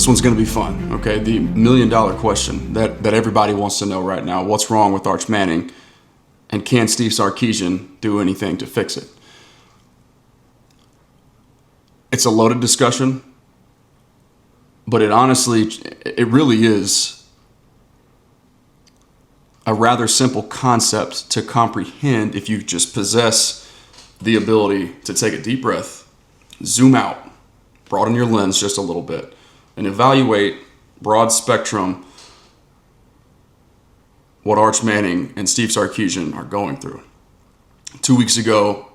This one's going to be fun, okay? The million-dollar question that everybody wants to know right now. What's wrong with Arch Manning? And can Steve Sarkisian do anything to fix it? It's a loaded discussion, but it really is a rather simple concept to comprehend if you just possess the ability to take a deep breath, zoom out, broaden your lens just a little bit, and evaluate broad spectrum what Arch Manning and Steve Sarkisian are going through. 2 weeks ago,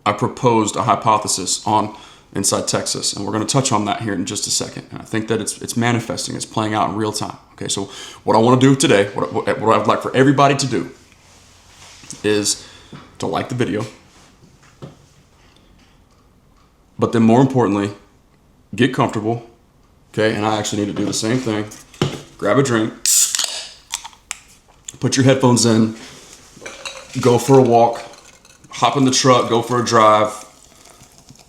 I proposed a hypothesis on Inside Texas, and we're going to touch on that here in just a second. And I think that it's manifesting, it's playing out in real time. Okay, so what I want to do today, what I'd like for everybody to do is to like the video, but then more importantly, get comfortable. Okay, and I actually need to do the same thing. Grab a drink, put your headphones in, go for a walk, hop in the truck, go for a drive,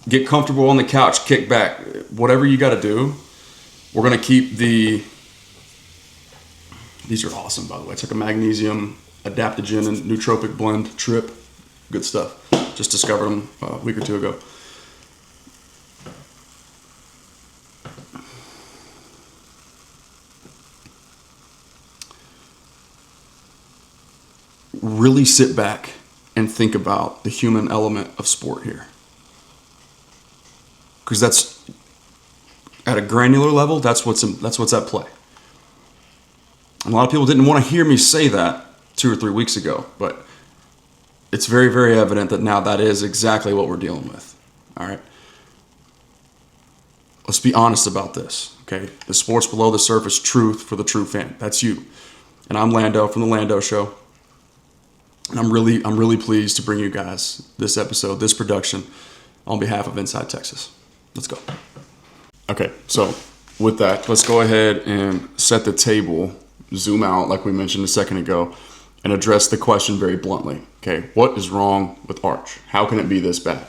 get comfortable on the couch, kick back, whatever you got to do. We're going to keep these are awesome, by the way. It's like a magnesium adaptogen and nootropic blend trip. Good stuff. Just discovered them a week or two ago. Really sit back and think about the human element of sport here. Because that's, at a granular level, that's what's at play. A lot of people didn't want to hear me say that 2 or 3 weeks ago, but it's very, very evident that now that is exactly what we're dealing with. All right? Let's be honest about this, okay? The sports below the surface truth for the true fan. That's you. And I'm Lando from the Lando Show. And I'm really pleased to bring you guys this episode, this production, on behalf of Inside Texas. Let's go. Okay, so with that, let's go ahead and set the table, zoom out like we mentioned a second ago, and address the question very bluntly. Okay, what is wrong with Arch? How can it be this bad?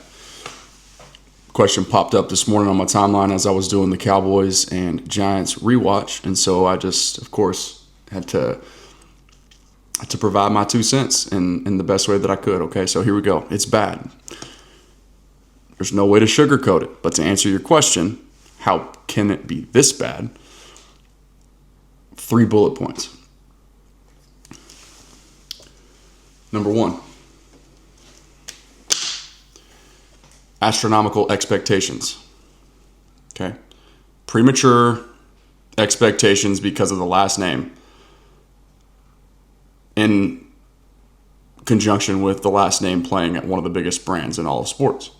Question popped up this morning on my timeline as I was doing the Cowboys and Giants rewatch, and so I just, of course, had to provide my 2 cents in the best way that I could. Okay, so here we go. It's bad. There's no way to sugarcoat it. But to answer your question, how can it be this bad? 3 bullet points. Number 1, astronomical expectations. Okay, premature expectations because of the last name, in conjunction with the last name playing at one of the biggest brands in all of sports.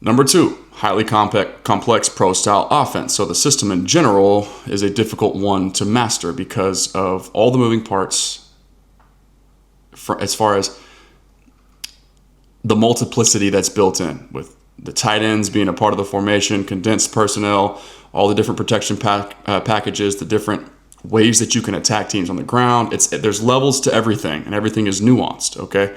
Number 2, highly complex pro-style offense. So the system in general is a difficult one to master because of all the moving parts as far as the multiplicity that's built in, with the tight ends being a part of the formation, condensed personnel, all the different protection packages, the different ways that you can attack teams on the ground. There's levels to everything, and everything is nuanced, okay?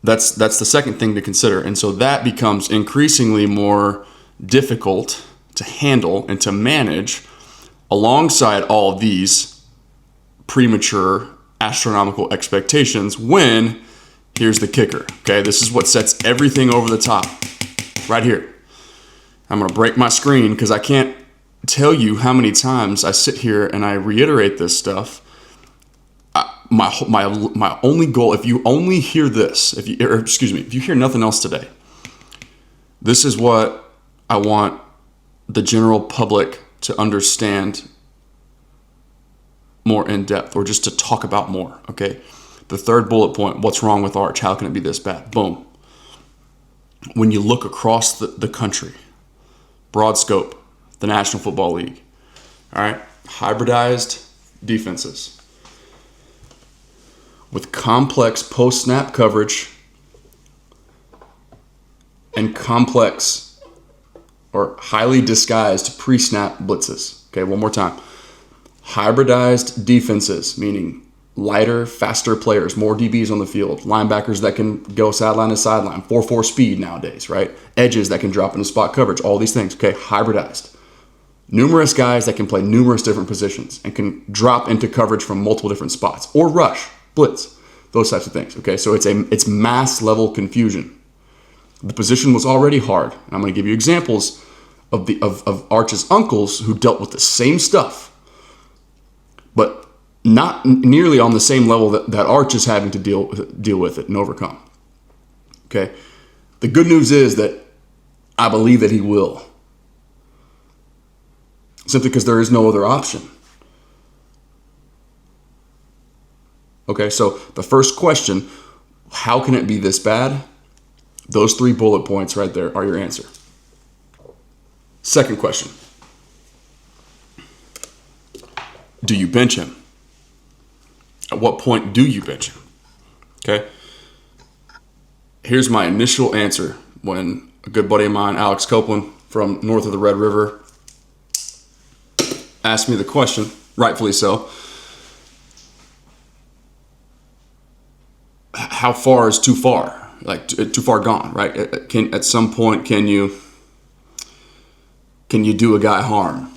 That's the second thing to consider. And so that becomes increasingly more difficult to handle and to manage alongside all of these premature astronomical expectations when, here's the kicker, okay? This is what sets everything over the top right here. I'm going to break my screen because I can't tell you how many times I sit here and I reiterate this stuff. My only goal, if you only hear this, if you hear nothing else today, this is what I want the general public to understand more in depth, or just to talk about more, okay? The 3rd bullet point, what's wrong with Arch? How can it be this bad? Boom. When you look across the country, broad scope, the National Football League, all right, hybridized defenses with complex post-snap coverage and complex or highly disguised pre-snap blitzes. Okay, one more time. Hybridized defenses, meaning lighter, faster players, more DBs on the field, linebackers that can go sideline to sideline, 4-4 speed nowadays, right? Edges that can drop into spot coverage, all these things, okay? Hybridized. Numerous guys that can play numerous different positions and can drop into coverage from multiple different spots or rush, blitz, those types of things, okay? So it's mass level confusion. The position was already hard. And I'm going to give you examples of Arch's uncles who dealt with the same stuff, but not nearly on the same level that Arch is having to deal with it and overcome. Okay? The good news is that I believe that he will. Simply because there is no other option. Okay, so the first question, how can it be this bad? Those 3 bullet points right there are your answer. Second question. Do you bench him? At what point do you bench him? Okay. Here's my initial answer when a good buddy of mine, Alex Copeland from north of the Red River, asked me the question, rightfully so. How far is too far? Like too far gone, right? At some point, can you do a guy harm?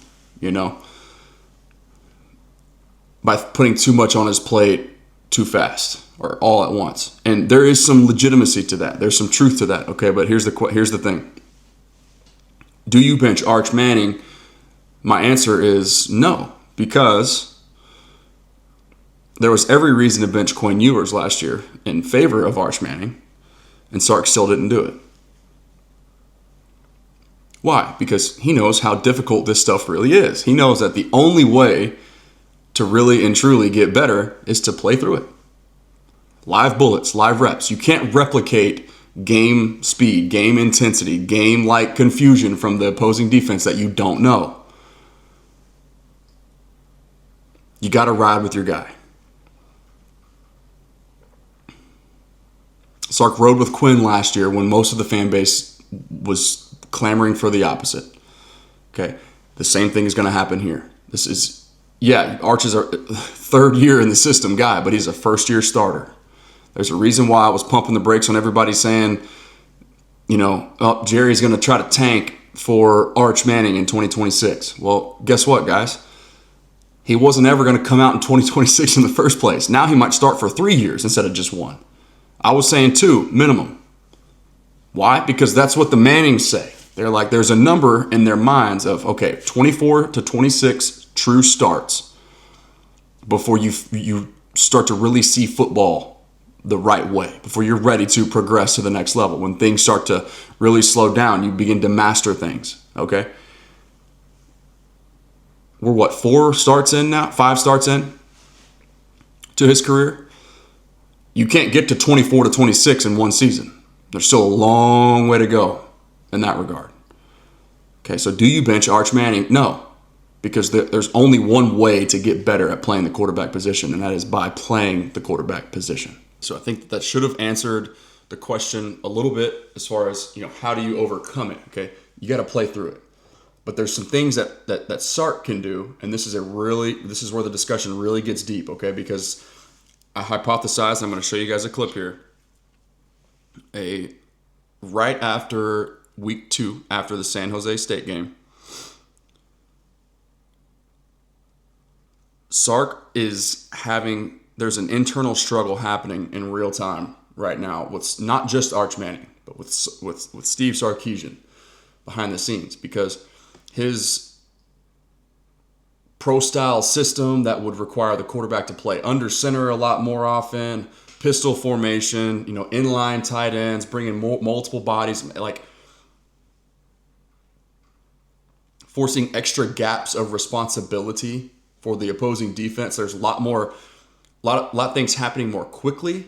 By putting too much on his plate too fast or all at once. And there is some legitimacy to that. There's some truth to that. Okay, but here's the thing. Do you bench Arch Manning? My answer is no, because there was every reason to bench Quinn Ewers last year in favor of Arch Manning, and Sark still didn't do it. Why? Because he knows how difficult this stuff really is. He knows that the only way to really and truly get better is to play through it. Live bullets, live reps. You can't replicate game speed, game intensity, game-like confusion from the opposing defense that you don't know. You got to ride with your guy. Sark rode with Quinn last year when most of the fan base was clamoring for the opposite. Okay, the same thing is going to happen here. Arch is a third year in the system guy, but he's a first-year starter. There's a reason why I was pumping the brakes on everybody saying, Jerry's going to try to tank for Arch Manning in 2026. Well, guess what, guys? He wasn't ever going to come out in 2026 in the first place. Now he might start for 3 years instead of just 1. I was saying 2 minimum. Why? Because that's what the Mannings say. They're like, there's a number in their minds of, okay, 24 to 26 true starts before you start to really see football the right way, before you're ready to progress to the next level. When things start to really slow down, you begin to master things, okay? We're 4 starts in now? 5 starts in to his career? You can't get to 24 to 26 in one season. There's still a long way to go in that regard. Okay, so do you bench Arch Manning? No, because there's only one way to get better at playing the quarterback position, and that is by playing the quarterback position. So I think that should have answered the question a little bit as far as, how do you overcome it, okay? You got to play through it. But there's some things that Sark can do, and this is where the discussion really gets deep, okay? Because I hypothesized, I'm going to show you guys a clip here. Right after week 2, after the San Jose State game, Sark is there's an internal struggle happening in real time right now with not just Arch Manning, but with Steve Sarkisian behind the scenes, because his pro-style system that would require the quarterback to play under center a lot more often, pistol formation, inline tight ends, bringing multiple bodies, like forcing extra gaps of responsibility for the opposing defense. There's a lot of things happening more quickly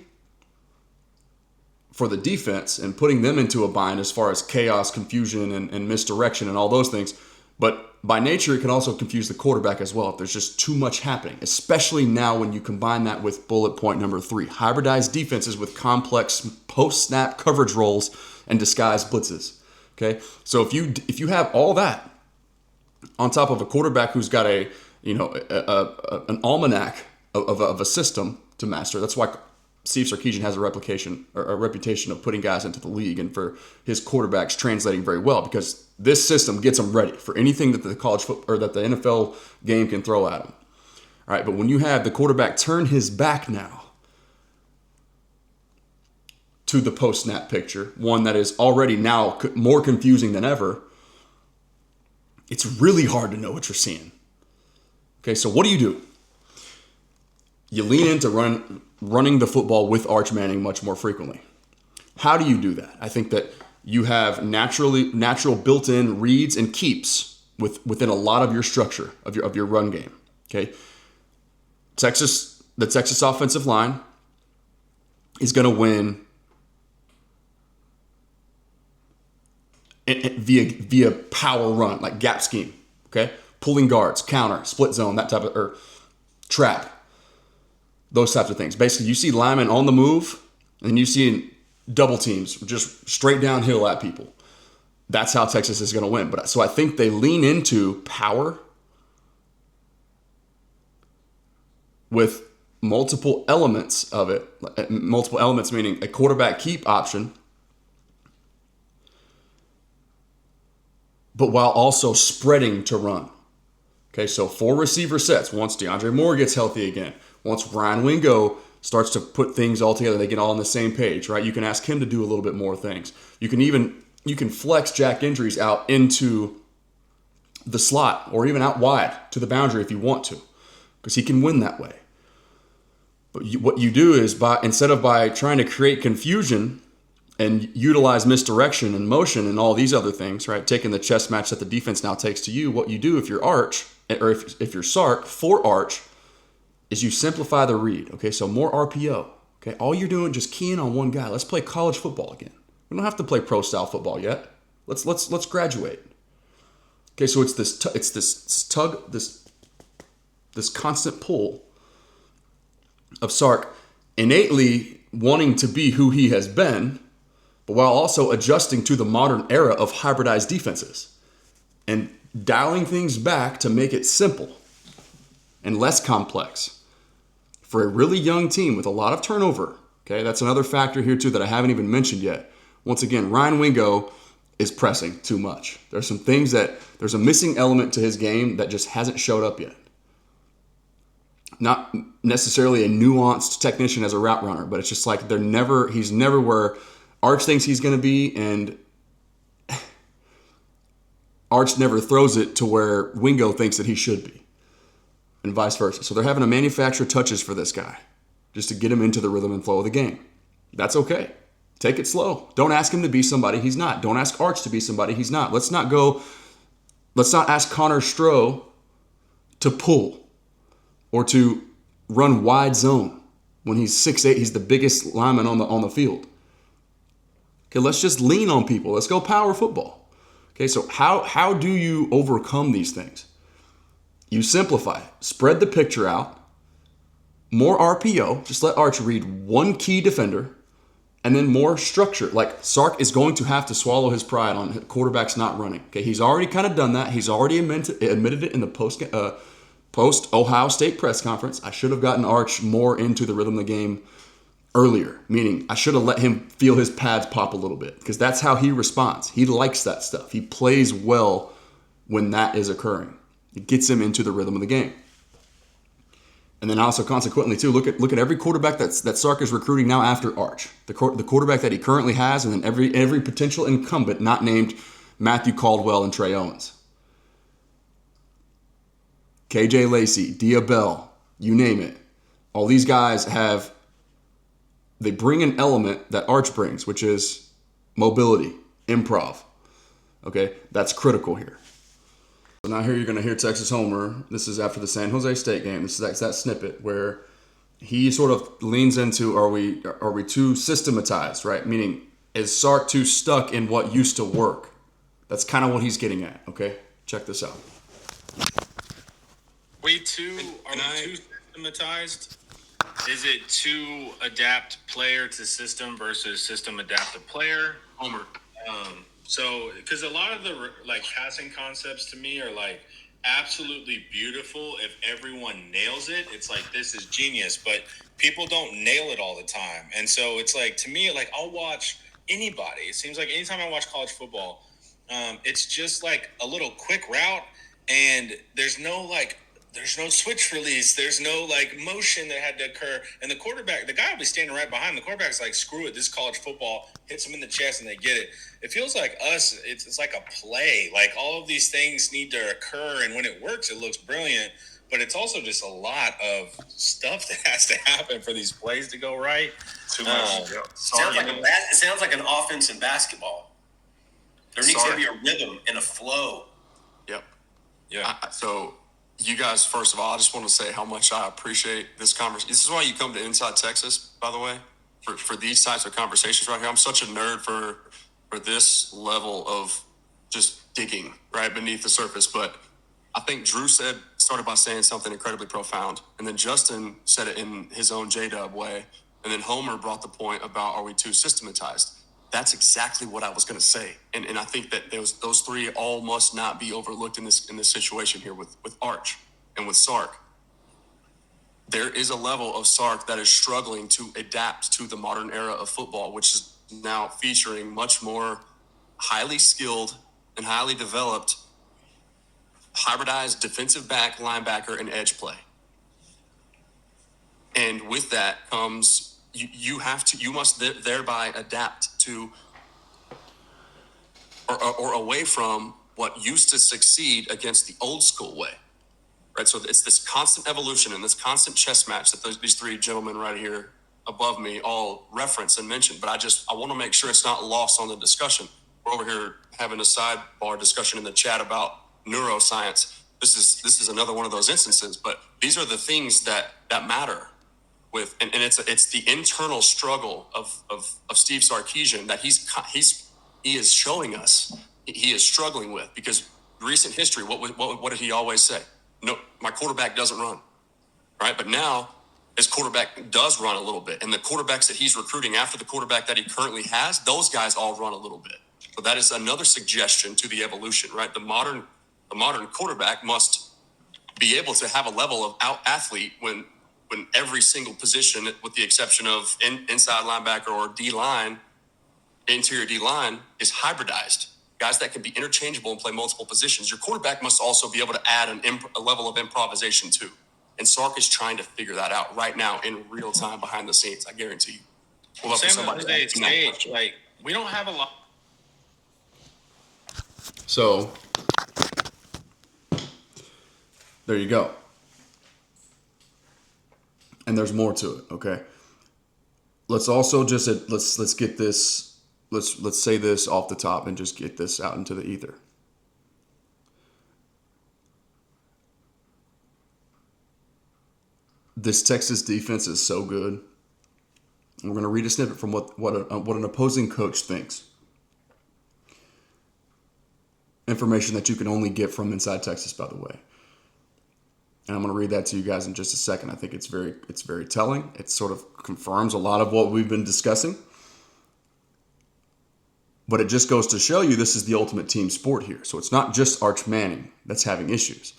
for the defense and putting them into a bind as far as chaos, confusion, and misdirection and all those things. But by nature, it can also confuse the quarterback as well if there's just too much happening, especially now when you combine that with bullet point number 3, hybridized defenses with complex post-snap coverage roles and disguised blitzes. Okay, so if you have all that on top of a quarterback who's got an almanac of a system, to master. That's why Steve Sarkisian has a reputation of putting guys into the league, and for his quarterbacks translating very well, because this system gets them ready for anything that the college football or that the NFL game can throw at them. All right, but when you have the quarterback turn his back now to the post-snap picture, one that is already now more confusing than ever, it's really hard to know what you're seeing. Okay, so what do? You lean into running the football with Arch Manning much more frequently. How do you do that? I think that you have natural built-in reads and keeps within a lot of your structure of your run game. Okay, the Texas offensive line is going to win via power run, like gap scheme. Okay, pulling guards, counter, split zone, that type of, or trap. Those types of things. Basically, you see linemen on the move, and you see double teams just straight downhill at people. That's how Texas is going to win. So I think they lean into power with multiple elements of it. Multiple elements meaning a quarterback keep option, but while also spreading to run. Okay, so 4 receiver sets. Once DeAndre Moore gets healthy again, once Ryan Wingo starts to put things all together, they get all on the same page, right? You can ask him to do a little bit more things. You can flex Jack Injuries out into the slot or even out wide to the boundary if you want to, because he can win that way. But what you do is instead of trying to create confusion and utilize misdirection and motion and all these other things, right? Taking the chess match that the defense now takes to you, what you do if you're Arch, or if you're Sark for Arch, is you simplify the read. Okay, so more RPO. Okay, all you're doing just keying on one guy. Let's play college football again. We don't have to play pro style football yet. Let's graduate. Okay, so it's this constant pull of Sark innately wanting to be who he has been, but while also adjusting to the modern era of hybridized defenses and dialing things back to make it simple and less complex for a really young team with a lot of turnover. Okay, that's another factor here too that I haven't even mentioned yet. Once again, Ryan Wingo is pressing too much. There's some things there's a missing element to his game that just hasn't showed up yet. Not necessarily a nuanced technician as a route runner, but it's just like he's never where Arch thinks he's going to be, and Arch never throws it to where Wingo thinks that he should be, and vice versa. So they're having to manufacture touches for this guy just to get him into the rhythm and flow of the game. That's okay. Take it slow. Don't ask him to be somebody he's not. Don't ask Arch to be somebody he's not. Let's not ask Connor Stroh to pull or to run wide zone when he's 6'8". He's the biggest lineman on the field. Okay, let's just lean on people. Let's go power football. Okay, so how do you overcome these things? You simplify. Spread the picture out. More RPO. Just let Arch read one key defender. And then more structure. Like Sark is going to have to swallow his pride on quarterbacks not running. Okay, he's already kind of done that. He's already admitted it in the post Ohio State press conference. I should have gotten Arch more into the rhythm of the game earlier, meaning I should have let him feel his pads pop a little bit, because that's how he responds. He likes that stuff. He plays well when that is occurring. It gets him into the rhythm of the game. And then also consequently too, look at every quarterback that Sark is recruiting now after Arch. The quarterback that he currently has, and then every potential incumbent not named Matthew Caldwell and Trey Owens. KJ Lacey, Diabell, you name it. All these guys they bring an element that Arch brings, which is mobility, improv. Okay, that's critical here. So now here you're going to hear Texas Homer. This is after the San Jose State game. This is that snippet where he sort of leans into, are we too systematized, right? Meaning, is Sark too stuck in what used to work? That's kind of what he's getting at, okay? Check this out. Are we too systematized? Is it too adapt player to system versus system adaptive player? Homer. So, because a lot of the passing concepts to me are like absolutely beautiful if everyone nails it. It's like, this is genius, but people don't nail it all the time. And so it's like, to me, like, I'll watch anybody. It seems like anytime I watch college football, it's just like a little quick route, and there's no switch release. There's no like motion that had to occur. And the quarterback, the guy will be standing right behind. The quarterback's like, screw it. This is college football. Hits him in the chest and they get it. It feels like us. It's like a play. Like, all of these things need to occur. And when it works, it looks brilliant. But it's also just a lot of stuff that has to happen for these plays to go right. Too much. It sounds like an offense in basketball. There needs to be a rhythm and a flow. Yep. Yeah. So, you guys, first of all, I just want to say how much I appreciate this conversation. This is why you come to Inside Texas, by the way, for these types of conversations right here. I'm such a nerd for this level of just digging right beneath the surface. But I think Drew started by saying something incredibly profound. And then Justin said it in his own J-Dub way. And then Homer brought the point about, are we too systematized? That's exactly what I was going to say. And I think that those three all must not be overlooked in this situation here with Arch and with Sark. There is a level of Sark that is struggling to adapt to the modern era of football, which is now featuring much more highly skilled and highly developed hybridized defensive back, linebacker, and edge play. And with that comes you must thereby adapt to or away from what used to succeed against the old school way, right? So it's this constant evolution and this constant chess match that these three gentlemen right here above me all reference and mention. But I want to make sure it's not lost on the discussion. We're over here having a sidebar discussion in the chat about neuroscience. This is another one of those instances, but these are the things that matter. And it's the internal struggle of Steve Sarkisian that he is showing us he is struggling with, because recent history, what did he always say? No, my quarterback doesn't run, right? But now his quarterback does run a little bit, and the quarterbacks that he's recruiting after the quarterback that he currently has, those guys all run a little bit. So that is another suggestion to the evolution, right? The modern quarterback must be able to have a level of out athlete when every single position, with the exception of inside linebacker or D-line, interior D-line, is hybridized. Guys that can be interchangeable and play multiple positions. Your quarterback must also be able to add a level of improvisation too. And Sark is trying to figure that out right now in real time behind the scenes, I guarantee you. Well, same as they stage, like, we don't have a lot. So, there you go. And there's more to it, okay? Let's also just let's get this, let's say this off the top and just get this out into the ether. This Texas defense is so good. We're going to read a snippet from what an opposing coach thinks. Information that you can only get from Inside Texas, by the way. And I'm going to read that to you guys in just a second. I think it's very telling. It sort of confirms a lot of what we've been discussing. But it just goes to show you this is the ultimate team sport here. So it's not just Arch Manning that's having issues.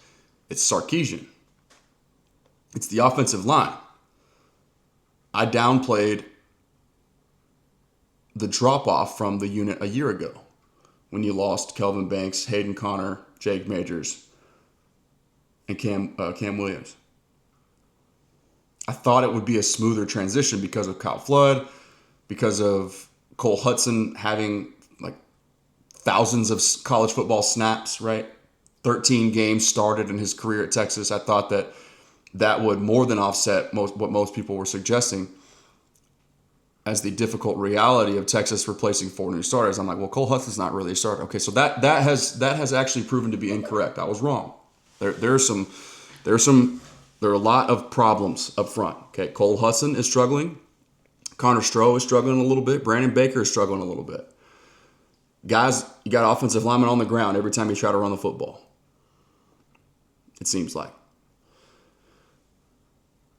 It's Sarkisian. It's the offensive line. I downplayed the drop-off from the unit a year ago when you lost Kelvin Banks, Hayden Connor, Jake Majors, and Cam Williams. I thought it would be a smoother transition because of Kyle Flood, because of Cole Hudson having like thousands of college football snaps, right? 13 games started in his career at Texas. I thought that would more than offset what most people were suggesting as the difficult reality of Texas replacing 4 new starters. I'm like, well, Cole Hudson's not really a starter. Okay, so that has actually proven to be incorrect. I was wrong. There are a lot of problems up front. Okay, Cole Hudson is struggling. Connor Stroh is struggling a little bit. Brandon Baker is struggling a little bit. Guys, you got offensive linemen on the ground every time you try to run the football. It seems like.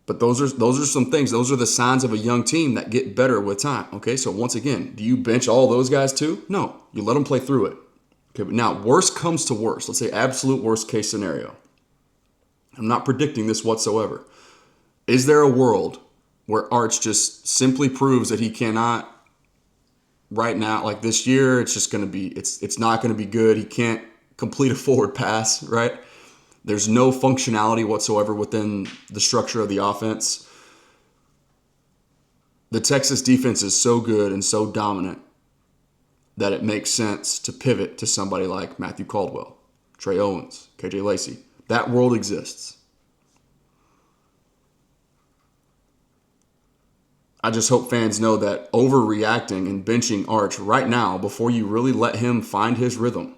But those are some things. Those are the signs of a young team that get better with time. Okay, so once again, do you bench all those guys too? No, you let them play through it. Okay, but now worst comes to worst. Let's say absolute worst case scenario. I'm not predicting this whatsoever. Is there a world where Arch just simply proves that he cannot right now, like this year, it's just going to be, it's not going to be good. He can't complete a forward pass, right? There's no functionality whatsoever within the structure of the offense. The Texas defense is so good and so dominant that it makes sense to pivot to somebody like Matthew Caldwell, Trey Owens, KJ Lacey. That world exists. I just hope fans know that overreacting and benching Arch right now before you really let him find his rhythm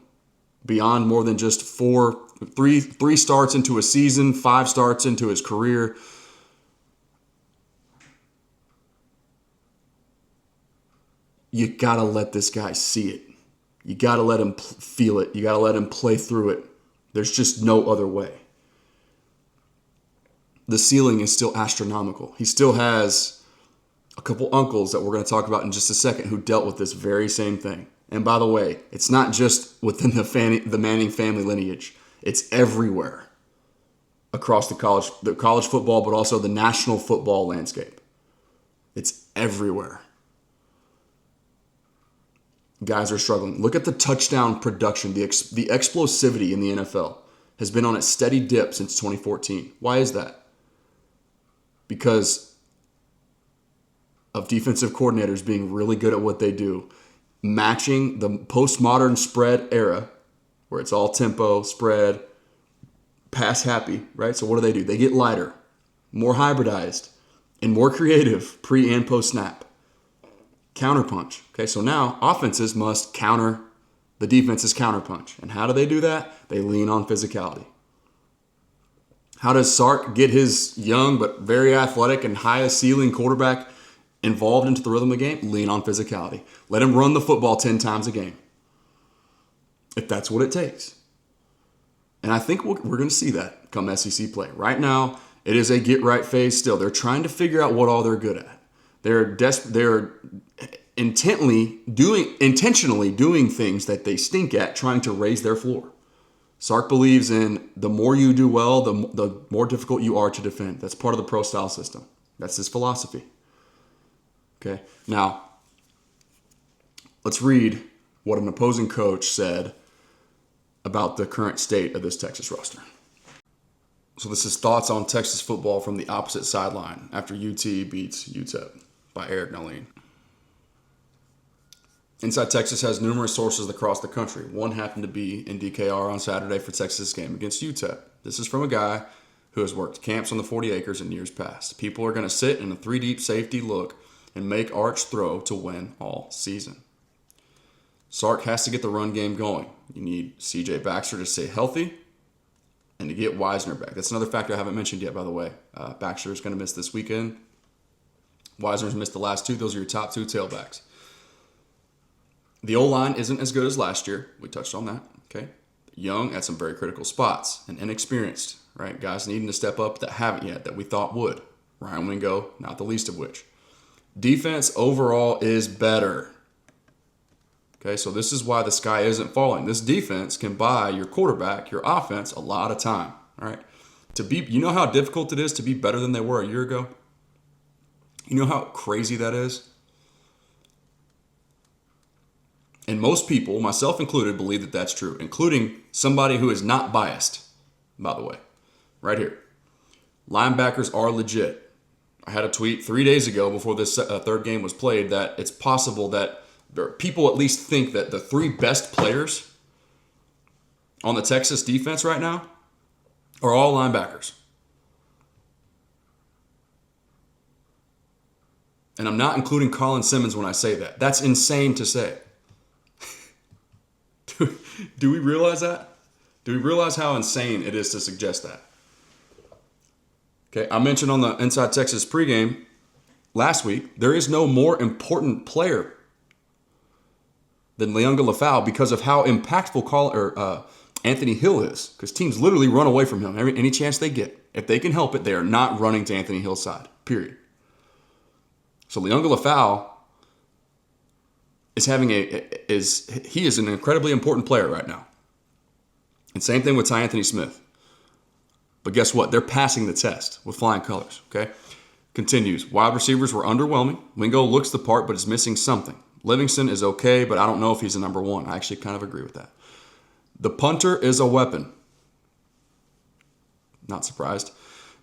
beyond more than just three starts into a season, 5 starts into his career. You got to let this guy see it. You got to let him feel it. You got to let him play through it. There's just no other way. The ceiling is still astronomical. He still has a couple uncles that we're going to talk about in just a second who dealt with this very same thing. And by the way, it's not just within the Manning family lineage. It's everywhere across the college football, but also the national football landscape. It's everywhere. Guys are struggling. Look at the touchdown production. The explosivity in the NFL has been on a steady dip since 2014. Why is that? Because of defensive coordinators being really good at what they do, matching the postmodern spread era where it's all tempo, spread, pass happy, right? So what do? They get lighter, more hybridized, and more creative pre and post snap. Counterpunch. Okay, so now offenses must counter the defense's counterpunch. And how do they do that? They lean on physicality. How does Sark get his young but very athletic and high ceiling quarterback involved into the rhythm of the game? Lean on physicality. Let him run the football 10 times a game, if that's what it takes. And I think we're going to see that come SEC play. Right now, it is a get-right phase still. They're trying to figure out what all they're good at. They're intentionally doing things that they stink at, trying to raise their floor. Sark believes in the more you do well, the more difficult you are to defend. That's part of the pro-style system. That's his philosophy. Okay, now let's read what an opposing coach said about the current state of this Texas roster. So this is thoughts on Texas football from the opposite sideline after UT beats UTEP by Eric Nalin. Inside Texas has numerous sources across the country. One happened to be in DKR on Saturday for Texas' game against UTEP. This is from a guy who has worked camps on the 40 acres in years past. People are going to sit in a 3-deep safety look and make Arch throw to win all season. Sark has to get the run game going. You need CJ Baxter to stay healthy and to get Wisner back. That's another factor I haven't mentioned yet, by the way. Baxter is going to miss this weekend. Wisner's missed the last 2. Those are your top 2 tailbacks. The O-line isn't as good as last year. We touched on that. Okay, young at some very critical spots and inexperienced, right? Guys needing to step up that haven't yet, that we thought would. Ryan Wingo, not the least of which. Defense overall is better. Okay, so this is why the sky isn't falling. This defense can buy your quarterback, your offense, a lot of time. All right, you know how difficult it is to be better than they were a year ago? You know how crazy that is? And most people, myself included, believe that that's true, including somebody who is not biased, by the way, right here. Linebackers are legit. I had a tweet 3 days ago before this third game was played that it's possible that people at least think that the 3 best players on the Texas defense right now are all linebackers. And I'm not including Colin Simmons when I say that. That's insane to say. Do we realize that? Do we realize how insane it is to suggest that? Okay, I mentioned on the Inside Texas pregame last week, there is no more important player than Leonga Lafau because of how impactful Anthony Hill is. Because teams literally run away from him any chance they get. If they can help it, they are not running to Anthony Hill's side, period. So Leonga Lafau is an incredibly important player right now. And same thing with Ty Anthony Smith. But guess what? They're passing the test with flying colors, okay? Continues. Wide receivers were underwhelming. Wingo looks the part, but is missing something. Livingston is okay, but I don't know if he's a number one. I actually kind of agree with that. The punter is a weapon. Not surprised.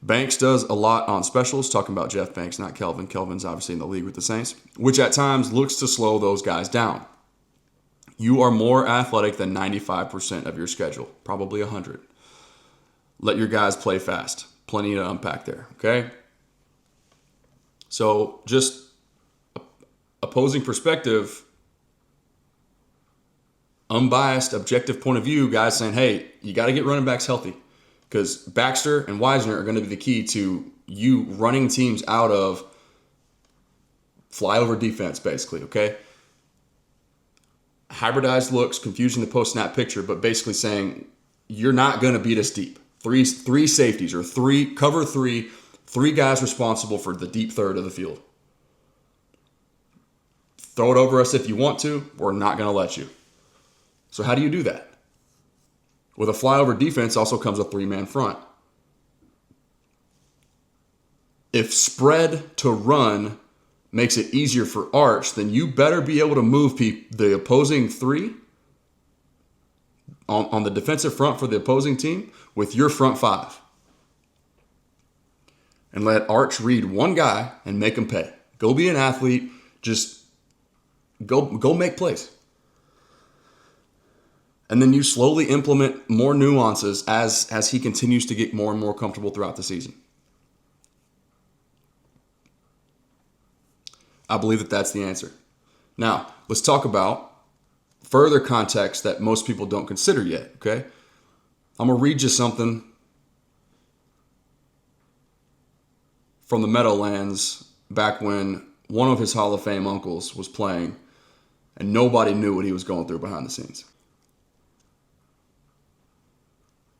Banks does a lot on specials, talking about Jeff Banks, not Kelvin. Kelvin's obviously in the league with the Saints, which at times looks to slow those guys down. You are more athletic than 95% of your schedule, probably 100. Let your guys play fast. Plenty to unpack there, okay? So just opposing perspective, unbiased, objective point of view, guys saying, hey, you got to get running backs healthy because Baxter and Wisner are going to be the key to you running teams out of flyover defense, basically, okay? Hybridized looks, confusion the post-snap picture, but basically saying you're not going to beat us deep. Three safeties or cover three guys responsible for the deep third of the field. Throw it over us if you want to. We're not going to let you. So how do you do that? With a flyover defense also comes a three-man front. If spread to run makes it easier for Arch, then you better be able to move the opposing three on the defensive front for the opposing team with your front five. And let Arch read one guy and make him pay. Go be an athlete. Just go make plays. And then you slowly implement more nuances as he continues to get more and more comfortable throughout the season. I believe that that's the answer. Now, let's talk about further context that most people don't consider yet, okay? I'm going to read you something from the Meadowlands back when one of his Hall of Fame uncles was playing and nobody knew what he was going through behind the scenes.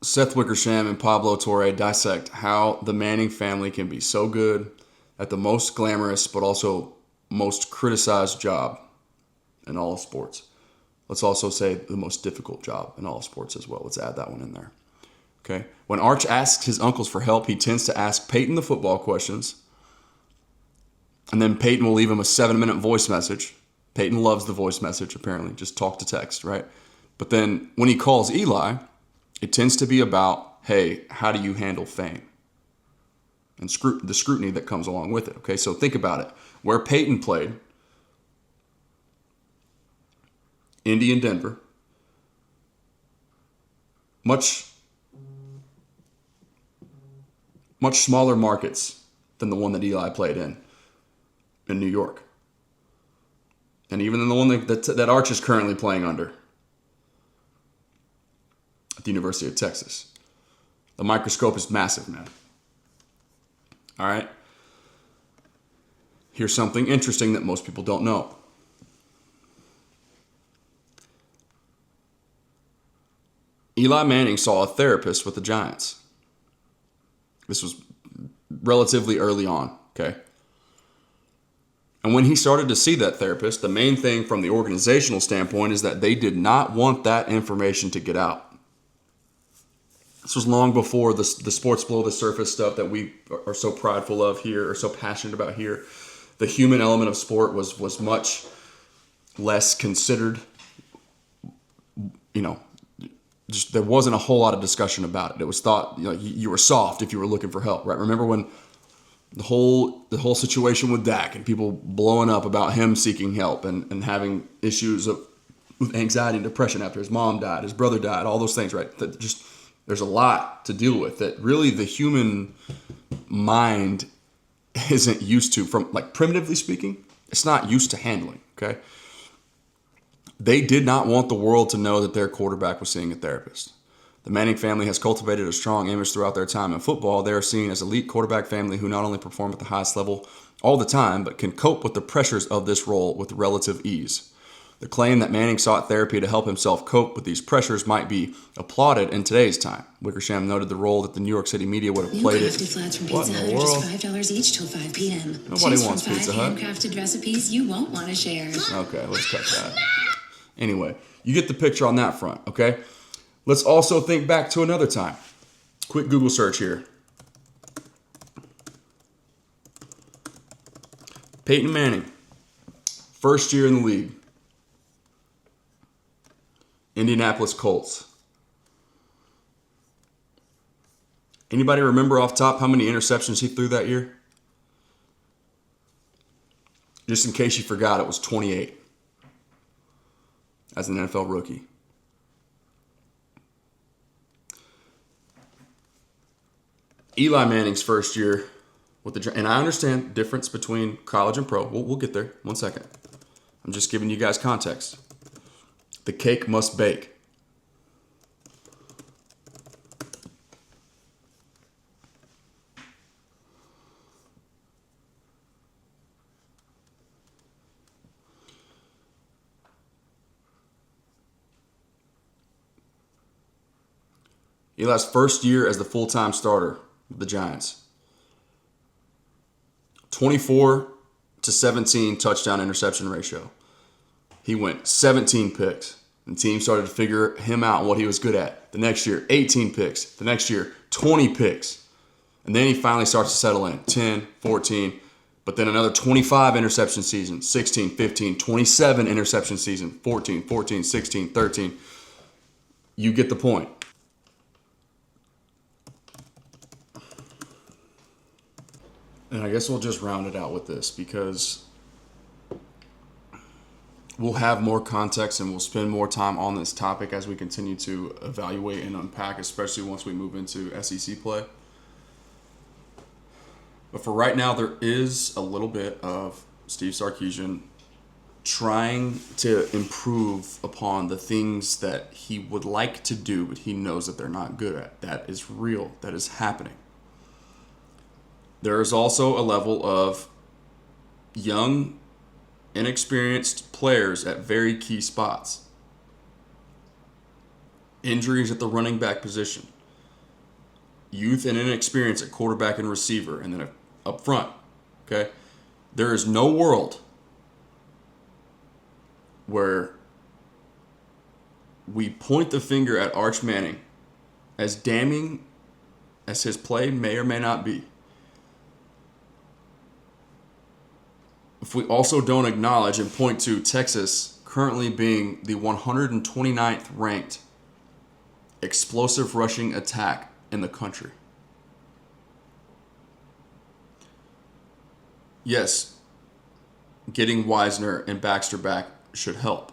Seth Wickersham and Pablo Torre dissect how the Manning family can be so good at the most glamorous but also most criticized job in all of sports. Let's also say the most difficult job in all of sports as well. Let's add that one in there. Okay. When Arch asks his uncles for help, he tends to ask Peyton the football questions. And then Peyton will leave him a 7-minute voice message. Peyton loves the voice message, apparently. Just talk to text, right? But then when he calls Eli, it tends to be about, hey, how do you handle fame? And the scrutiny that comes along with it. Okay, so think about it. Where Peyton played, Indy and Denver, much smaller markets than the one that Eli played in New York. And even in the one that Arch is currently playing under at the University of Texas. The microscope is massive, man. All right? Here's something interesting that most people don't know. Eli Manning saw a therapist with the Giants. This was relatively early on, okay? And when he started to see that therapist, the main thing from the organizational standpoint is that they did not want that information to get out. This was long before the sports below the surface stuff that we are so prideful of here, or so passionate about here. The human element of sport was much less considered. You know, just there wasn't a whole lot of discussion about it. It was thought, you know, you were soft if you were looking for help, right? Remember when the whole situation with Dak and people blowing up about him seeking help and having issues with anxiety and depression after his mom died, his brother died, all those things, right? That just there's a lot to deal with that really the human mind isn't used to, from like primitively speaking, it's not used to handling, okay? They did not want the world to know that their quarterback was seeing a therapist. The Manning family has cultivated a strong image throughout their time in football. They are seen as elite quarterback family who not only perform at the highest level all the time, but can cope with the pressures of this role with relative ease. The claim that Manning sought therapy to help himself cope with these pressures might be applauded in today's time. Wickersham noted the role that the New York City media would have played it. Crafted flats from Pizza Hut are just $5 each till 5 p.m. Nobody Choose wants from 5 Pizza Hut. handcrafted recipes you won't want to share. Okay, let's cut that. Anyway, you get the picture on that front, okay? Let's also think back to another time. Quick Google search here. Peyton Manning, first year in the league. Indianapolis Colts. Anybody remember off top how many interceptions he threw that year? Just in case you forgot, it was 28 as an NFL rookie. Eli Manning's first year with the Giants, and I understand the difference between college and pro. We'll get there. 1 second. I'm just giving you guys context. The cake must bake. Eli's first year as the full-time starter with the Giants. 24-17 touchdown interception ratio. He went 17 picks. The team started to figure him out and what he was good at. The next year, 18 picks. The next year, 20 picks. And then he finally starts to settle in. 10, 14, but then another 25 interception season. 16, 15, 27 interception season. 14, 16, 13. You get the point. And I guess we'll just round it out with this because we'll have more context and we'll spend more time on this topic as we continue to evaluate and unpack, especially once we move into SEC play. But for right now, there is a little bit of Steve Sarkisian trying to improve upon the things that he would like to do, but he knows that they're not good at. That is real. That is happening. There is also a level of young, inexperienced players at very key spots. Injuries at the running back position. Youth and inexperience at quarterback and receiver, and then up front. Okay? There is no world where we point the finger at Arch Manning, as damning as his play may or may not be, if we also don't acknowledge and point to Texas currently being the 129th ranked explosive rushing attack in the country. Yes, getting Wisner and Baxter back should help.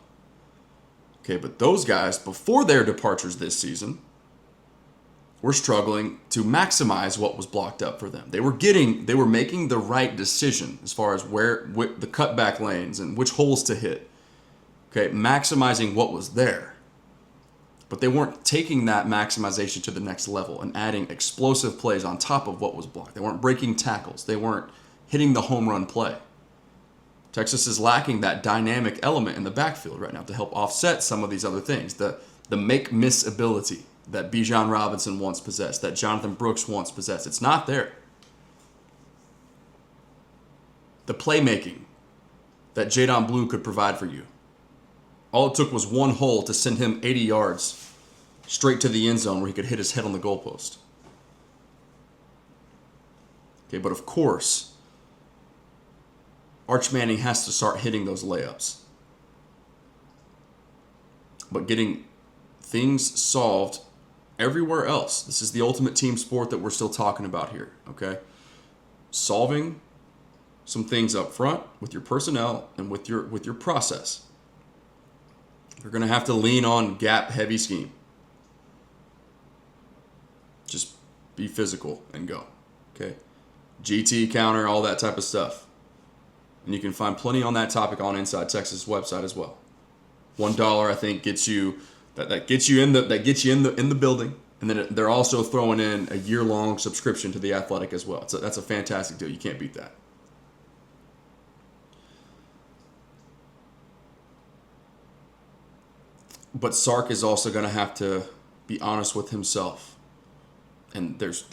Okay, but those guys, before their departures this season, were struggling to maximize what was blocked up for them. They were making the right decision as far as where the cutback lanes and which holes to hit. Okay, maximizing what was there. But they weren't taking that maximization to the next level and adding explosive plays on top of what was blocked. They weren't breaking tackles. They weren't hitting the home run play. Texas is lacking that dynamic element in the backfield right now to help offset some of these other things. The make-miss ability that Bijan Robinson once possessed, that Jonathan Brooks once possessed. It's not there. The playmaking that Jadon Blue could provide for you. All it took was one hole to send him 80 yards straight to the end zone where he could hit his head on the goalpost. Okay, but of course, Arch Manning has to start hitting those layups. But getting things solved everywhere else. This is the ultimate team sport that we're still talking about here, okay? Solving some things up front with your personnel and with your process. You're going to have to lean on gap-heavy scheme. Just be physical and go, okay? GT counter, all that type of stuff. And you can find plenty on that topic on Inside Texas' website as well. $1, I think, gets you that gets you in the building, and then they're also throwing in a year-long subscription to the Athletic as well. So that's a fantastic deal. You can't beat that. But Sark is also going to have to be honest with himself. And there's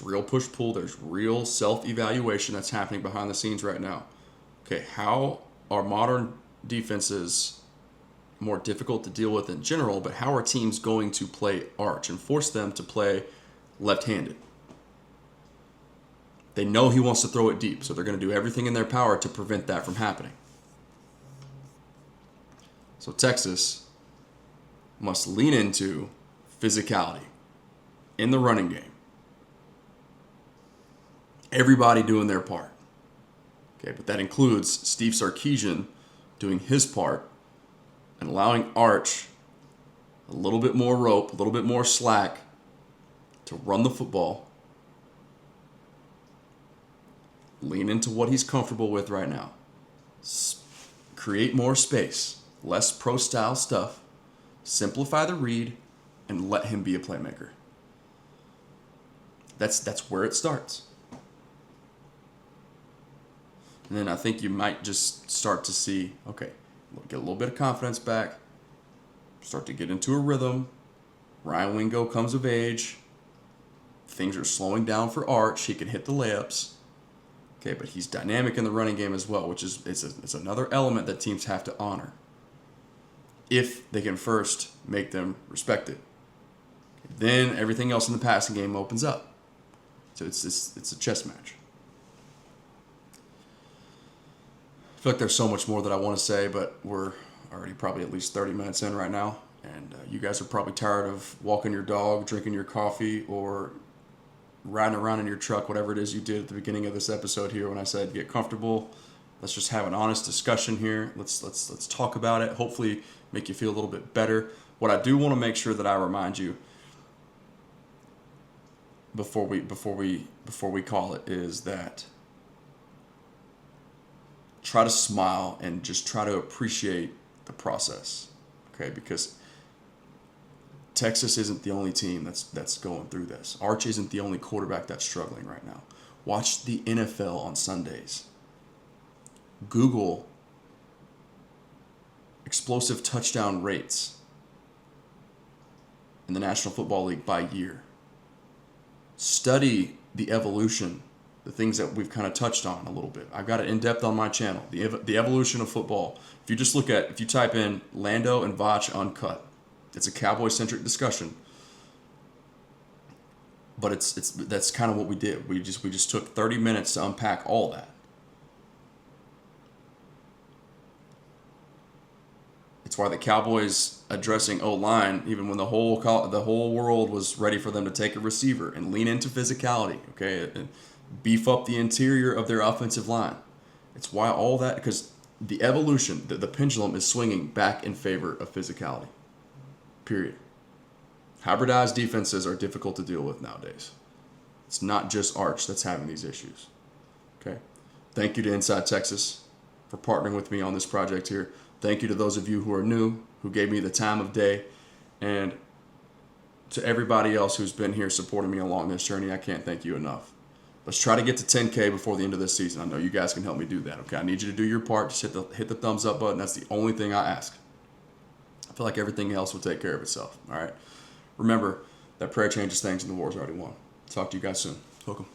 real push-pull. There's real self-evaluation that's happening behind the scenes right now. Okay, how are modern defenses more difficult to deal with in general, but how are teams going to play Arch and force them to play left-handed. They know he wants to throw it deep, so they're going to do everything in their power to prevent that from happening. So Texas must lean into physicality in the running game. Everybody doing their part. Okay, but that includes Steve Sarkisian doing his part and allowing Arch a little bit more rope, a little bit more slack to run the football. Lean into what he's comfortable with right now. Create more space, less pro-style stuff, simplify the read, and let him be a playmaker. That's where it starts. And then I think you might just start to see, okay, get a little bit of confidence back, start to get into a rhythm. Ryan Wingo comes of age. Things are slowing down for Arch. He can hit the layups. Okay, but he's dynamic in the running game as well, which is it's another element that teams have to honor if they can first make them respect it. Then everything else in the passing game opens up. So it's a chess match. I feel like there's so much more that I want to say, but we're already probably at least 30 minutes in right now, and you guys are probably tired of walking your dog, drinking your coffee, or riding around in your truck, whatever it is you did at the beginning of this episode here when I said get comfortable. Let's just have an honest discussion here. Let's talk about it. Hopefully make you feel a little bit better. What I do want to make sure that I remind you before we call it is that try to smile and just try to appreciate the process. Okay, because Texas isn't the only team that's going through this. Arch isn't the only quarterback that's struggling right now. Watch the NFL on Sundays. Google explosive touchdown rates in the National Football League by year. Study the evolution, the things that we've kind of touched on a little bit. I've got it in depth on my channel. The evolution of football. If you type in Lando and Vach Uncut, it's a Cowboy-centric discussion, but that's kind of what we did. We just took 30 minutes to unpack all that. It's why the Cowboys addressing O-line, even when the whole world was ready for them to take a receiver and lean into physicality, okay, and beef up the interior of their offensive line. It's why all that, because the evolution, the pendulum is swinging back in favor of physicality. Period. Hybridized defenses are difficult to deal with nowadays. It's not just Arch that's having these issues. Okay. Thank you to Inside Texas for partnering with me on this project here. Thank you to those of you who are new, who gave me the time of day, and to everybody else who's been here supporting me along this journey. I can't thank you enough. Let's try to get to 10K before the end of this season. I know you guys can help me do that. Okay. I need you to do your part. Just hit the thumbs up button. That's the only thing I ask. I feel like everything else will take care of itself. All right. Remember that prayer changes things and the war's already won. Talk to you guys soon. Welcome.